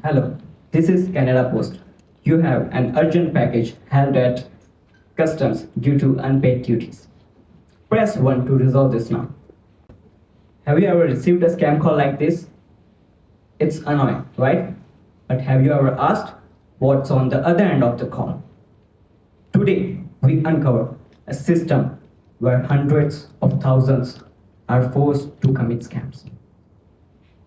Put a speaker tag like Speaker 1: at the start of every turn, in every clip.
Speaker 1: Hello, this is Canada Post. You have an urgent package held at customs due to unpaid duties. Press 1 to resolve this now. Have you ever received a scam call like this? It's annoying, right? But have you ever asked what's on the other end of the call? Today, we uncover a system where hundreds of thousands are forced to commit scams.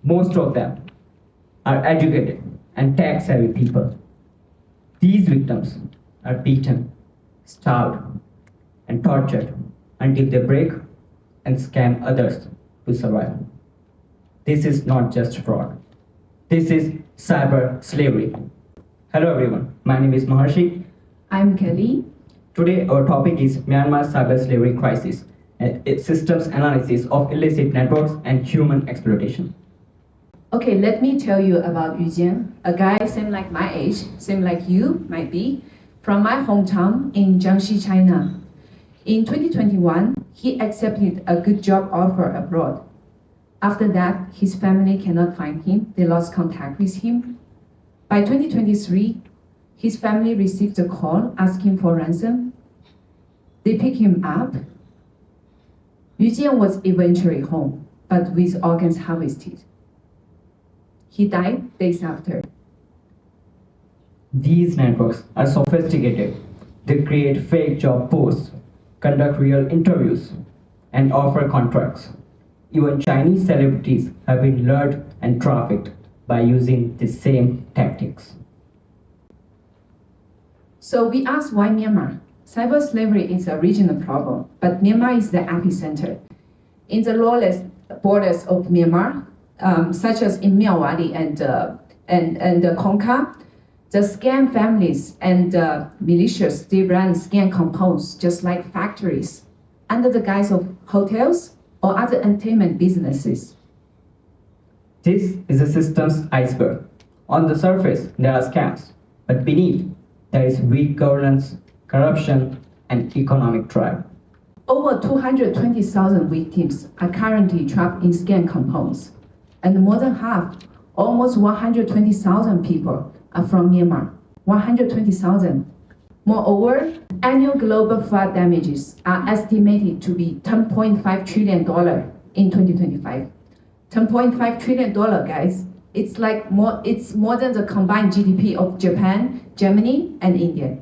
Speaker 1: Most of them are educated and tech-savvy people. These victims are beaten, starved, and tortured until they break and scam others to survive. This is not just fraud. This is cyber slavery. Hello everyone, my name is Maharshi.
Speaker 2: I'm Kelly.
Speaker 1: Today our topic is Myanmar cyber slavery crisis, and its systems analysis of illicit networks and human exploitation.
Speaker 2: Okay, let me tell you about Jiang, a guy same like my age, same like you might be, from my hometown in Jiangxi, China. In 2021, he accepted a good job offer abroad. After that, his family cannot find him. They lost contact with him. By 2023, his family received a call asking for ransom. They picked him up. Jiang was eventually home, but with organs harvested. He died days after.
Speaker 1: These networks are sophisticated. They create fake job posts, conduct real interviews, and offer contracts. Even Chinese celebrities have been lured and trafficked by using the same tactics.
Speaker 2: So we asked why Myanmar? Cyber slavery is a regional problem, but Myanmar is the epicenter. In the lawless borders of Myanmar, such as in Myawaddy and Kongka, the scam families and militias, they run scam compounds just like factories under the guise of hotels or other entertainment businesses.
Speaker 1: This is a system's iceberg. On the surface, there are scams, but beneath, there is weak governance, corruption, and economic drive.
Speaker 2: Over 220,000 victims are currently trapped in scam compounds, and more than half, almost 120,000 people are from Myanmar. 120,000. Moreover, annual global flood damages are estimated to be $10.5 trillion in 2025. $10.5 trillion, guys. It's more than the combined GDP of Japan, Germany, and India.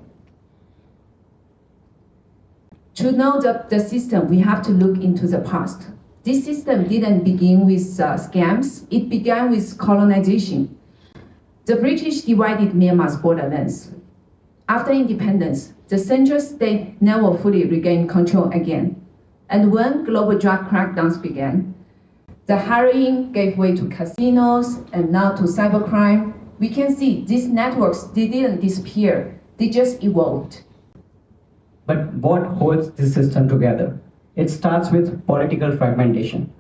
Speaker 2: To know the system, we have to look into the past. This system didn't begin with scams, it began with colonization. The British divided Myanmar's borderlands. After independence, the central state never fully regained control again. And when global drug crackdowns began, the heroin gave way to casinos and now to cybercrime. We can see these networks, they didn't disappear, they just evolved.
Speaker 1: But what holds this system together? It starts with political fragmentation.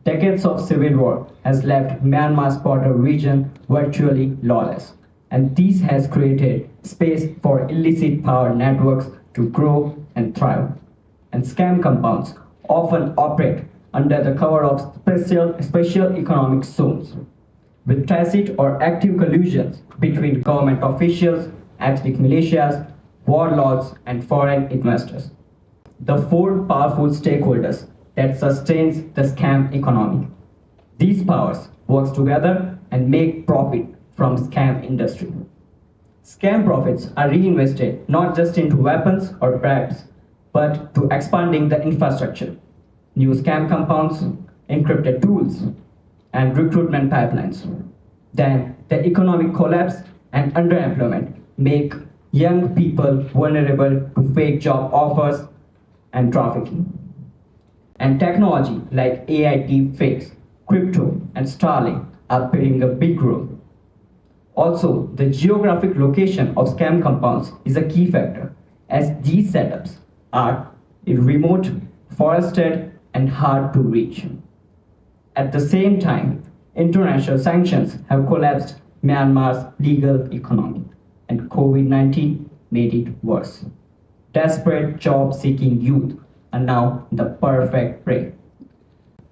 Speaker 1: Decades of civil war has left Myanmar's border region virtually lawless, and this has created space for illicit power networks to grow and thrive. And scam compounds often operate under the cover of special economic zones, with tacit or active collusions between government officials, ethnic militias, warlords, and foreign investors. The four powerful stakeholders that sustains the scam economy. These powers work together and make profit from scam industry. Scam profits are reinvested not just into weapons or bribes, but to expanding the infrastructure, new scam compounds, encrypted tools, and recruitment pipelines. Then the economic collapse and underemployment make young people vulnerable to fake job offers and trafficking. And technology like AI deepfakes, crypto, and Starlink are playing a big role. Also, the geographic location of scam compounds is a key factor, as these setups are remote, forested, and hard to reach. At the same time, international sanctions have collapsed Myanmar's legal economy, and COVID-19 made it worse. Desperate job-seeking youth are now the perfect prey.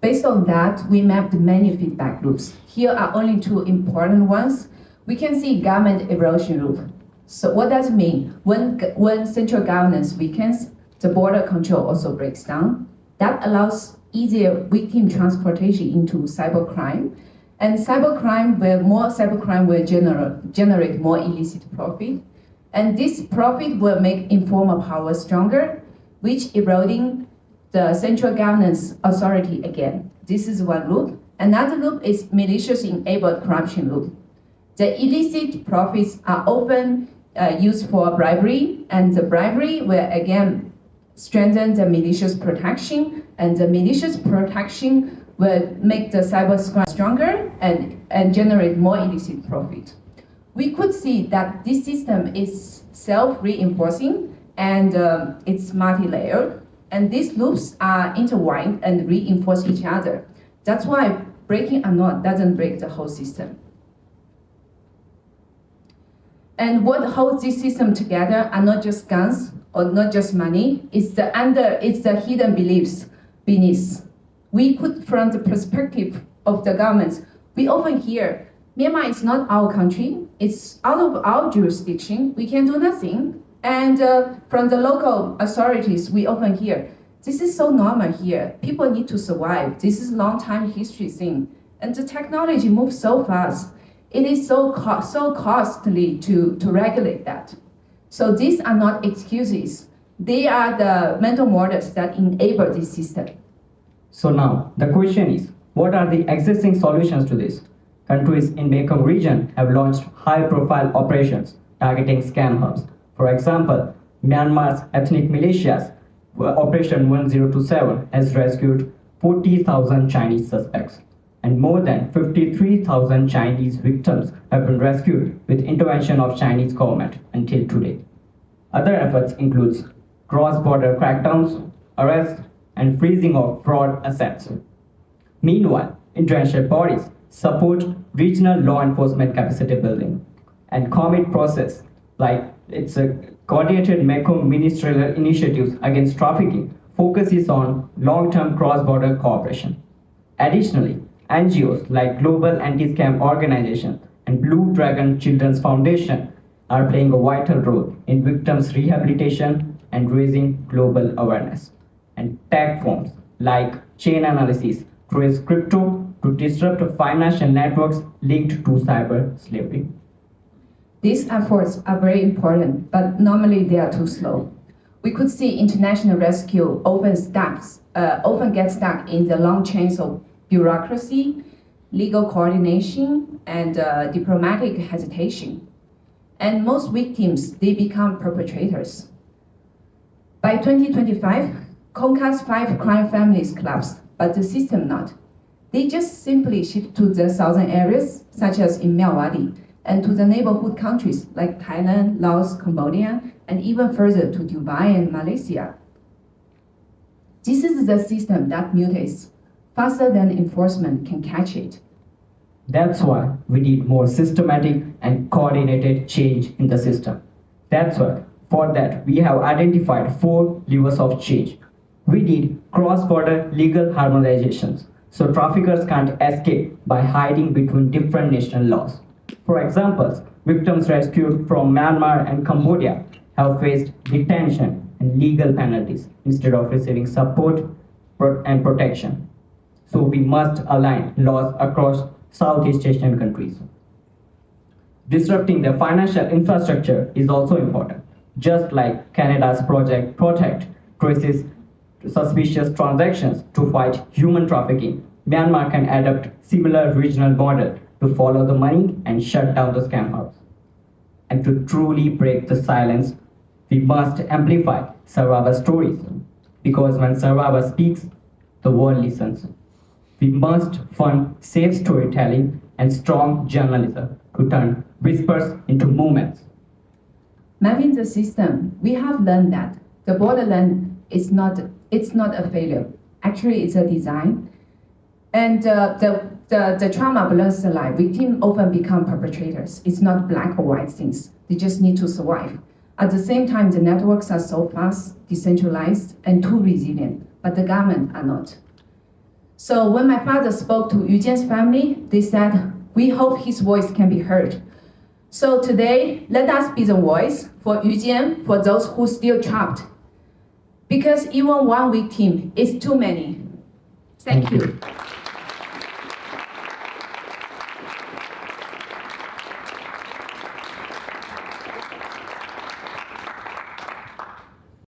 Speaker 2: Based on that, we mapped many feedback loops. Here are only two important ones. We can see government erosion loop. So what does it mean? When central governance weakens, the border control also breaks down. That allows easier victim transportation into cybercrime. And more cybercrime will generate more illicit profit. And this profit will make informal power stronger, which eroding the central governance authority again. This is one loop. Another loop is malicious enabled corruption loop. The illicit profits are often used for bribery, and the bribery will again strengthen the malicious protection, and the malicious protection will make the cybercrime stronger and generate more illicit profit. We could see that this system is self-reinforcing and it's multi-layered, and these loops are intertwined and reinforce each other. That's why breaking a knot doesn't break the whole system. And what holds this system together are not just guns or not just money, it's the hidden beliefs beneath. We put from the perspective of the governments, we often hear, Myanmar is not our country, it's out of our jurisdiction, we can do nothing. And from the local authorities, we often hear, this is so normal here, people need to survive, this is a long time history thing. And the technology moves so fast, it is so costly to regulate that. So these are not excuses. They are the mental models that enable this system.
Speaker 1: So now, the question is, what are the existing solutions to this? Countries in Mekong region have launched high-profile operations targeting scam hubs. For example, Myanmar's ethnic militias, Operation 1027, has rescued 40,000 Chinese suspects, and more than 53,000 Chinese victims have been rescued with intervention of Chinese government until today. Other efforts include cross-border crackdowns, arrests, and freezing of fraud assets. Meanwhile, international bodies support regional law enforcement capacity building, and commit process like its coordinated Mekong ministerial initiatives against trafficking focuses on long-term cross-border cooperation. Additionally, NGOs like Global Anti-Scam Organization and Blue Dragon Children's Foundation are playing a vital role in victims' rehabilitation and raising global awareness. And tech forms like chain analysis trace crypto to disrupt financial networks linked to cyber slavery.
Speaker 2: These efforts are very important, but normally they are too slow. We could see international rescue often get stuck in the long chains of bureaucracy, legal coordination, and diplomatic hesitation. And most victims, they become perpetrators. By 2025, CONCA's 5 crime families collapsed, but the system not. They just simply shift to the southern areas, such as in Myawaddy, and to the neighborhood countries like Thailand, Laos, Cambodia, and even further to Dubai and Malaysia. This is the system that mutates faster than enforcement can catch it.
Speaker 1: That's why we need more systematic and coordinated change in the system. That's why, for that, we have identified 4 levers of change. We need cross-border legal harmonizations, so traffickers can't escape by hiding between different national laws. For example, victims rescued from Myanmar and Cambodia have faced detention and legal penalties instead of receiving support and protection. So we must align laws across Southeast Asian countries. Disrupting the financial infrastructure is also important. Just like Canada's Project Protect traces suspicious transactions to fight human trafficking, Myanmar can adopt similar regional model to follow the money and shut down the scam hubs. And to truly break the silence, we must amplify survivor stories, because when survivor speaks, the world listens. We must fund safe storytelling and strong journalism to turn whispers into movements.
Speaker 2: Mapping the system, we have learned that the borderland is not a failure. Actually, it's a design. And the trauma blurs the line. Victims often become perpetrators. It's not black or white things. They just need to survive. At the same time, the networks are so fast, decentralized, and too resilient, but the government are not. So when my father spoke to Yu Jian's family, they said, we hope his voice can be heard. So today, let us be the voice for Yu Jian, for those who still trapped. Because even one victim is too many. Thank you.